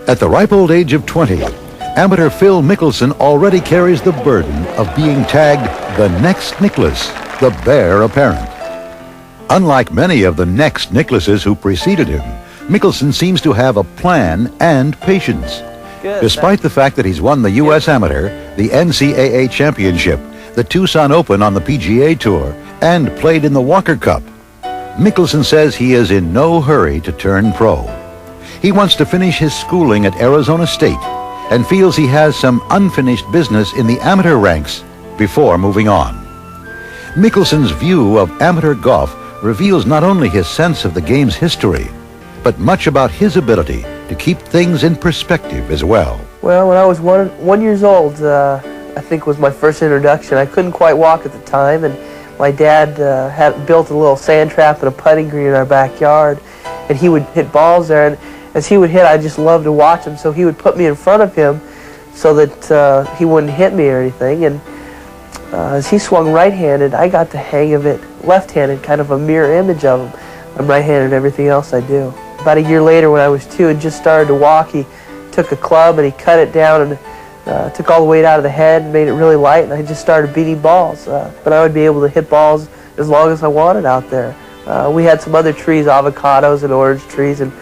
At the ripe old age of 20, amateur Phil Mickelson already carries the burden of being tagged the next Nicklaus, the heir apparent. Unlike many of the next Nicklauses who preceded him, Mickelson seems to have a plan and patience. Despite the fact that he's won the U.S. Amateur, the NCAA Championship, the Tucson Open on the PGA Tour, and played in the Walker Cup, Mickelson says he is in no hurry to turn pro. He wants to finish his schooling at Arizona State and feels he has some unfinished business in the amateur ranks before moving on. Mickelson's view of amateur golf reveals not only his sense of the game's history, but much about his ability to keep things in perspective as well. Well, when I was one years old, I think was my first introduction. I couldn't quite walk at the time, and my dad had built a little sand trap and a putting green in our backyard, and he would hit balls there, and as he would hit, I just loved to watch him, so he would put me in front of him so that he wouldn't hit me or anything, and as he swung right-handed, I got the hang of it left-handed, kind of a mirror image of him. I'm right-handed in everything else I do. About a year later, when I was 2 and just started to walk, he took a club and he cut it down and took all the weight out of the head and made it really light, and I just started beating balls. But I would be able to hit balls as long as I wanted out there. We had some other trees, avocados and orange trees, and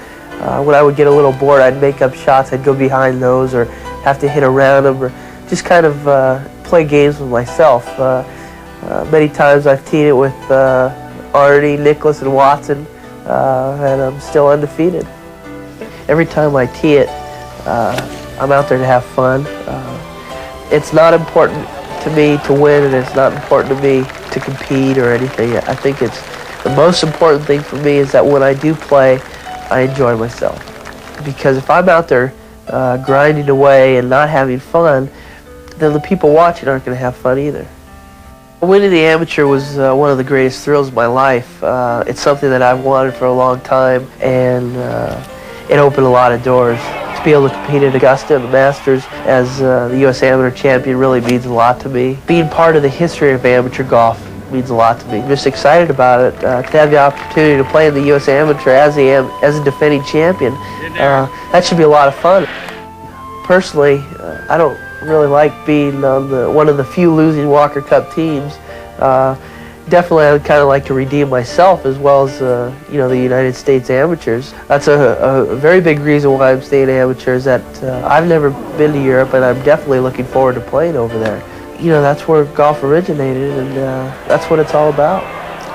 when I would get a little bored, I'd make up shots. I'd go behind those or have to hit around them or just kind of play games with myself. Many times I've teed it with Arnie, Nicklaus, and Watson, and I'm still undefeated. Every time I tee it, I'm out there to have fun. It's not important to me to win, and it's not important to me to compete or anything. I think it's the most important thing for me is that when I do play, I enjoy myself. Because if I'm out there grinding away and not having fun, then the people watching aren't going to have fun either. Winning the amateur was one of the greatest thrills of my life. It's something that I've wanted for a long time, and it opened a lot of doors. To be able to compete at Augusta and the Masters as the U.S. Amateur Champion really means a lot to me. Being part of the history of amateur golf means a lot to me. I'm just excited about it. To have the opportunity to play in the U.S. Amateur as a defending champion, that should be a lot of fun. Personally, I don't really like being on one of the few losing Walker Cup teams. Definitely, I would kind of like to redeem myself as well as the United States amateurs. That's a very big reason why I'm staying amateur is that I've never been to Europe, and I'm definitely looking forward to playing over there. That's where golf originated, and that's what it's all about.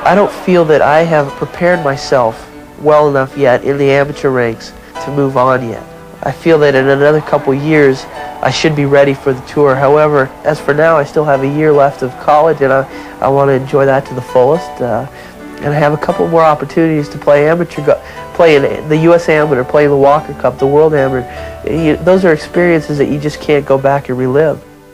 I don't feel that I have prepared myself well enough yet in the amateur ranks to move on yet. I feel that in another couple years, I should be ready for the tour. However, as for now, I still have a year left of college, and I want to enjoy that to the fullest. And I have a couple more opportunities to play play in the U.S. Amateur, play in the Walker Cup, the World Amateur. Those are experiences that you just can't go back and relive.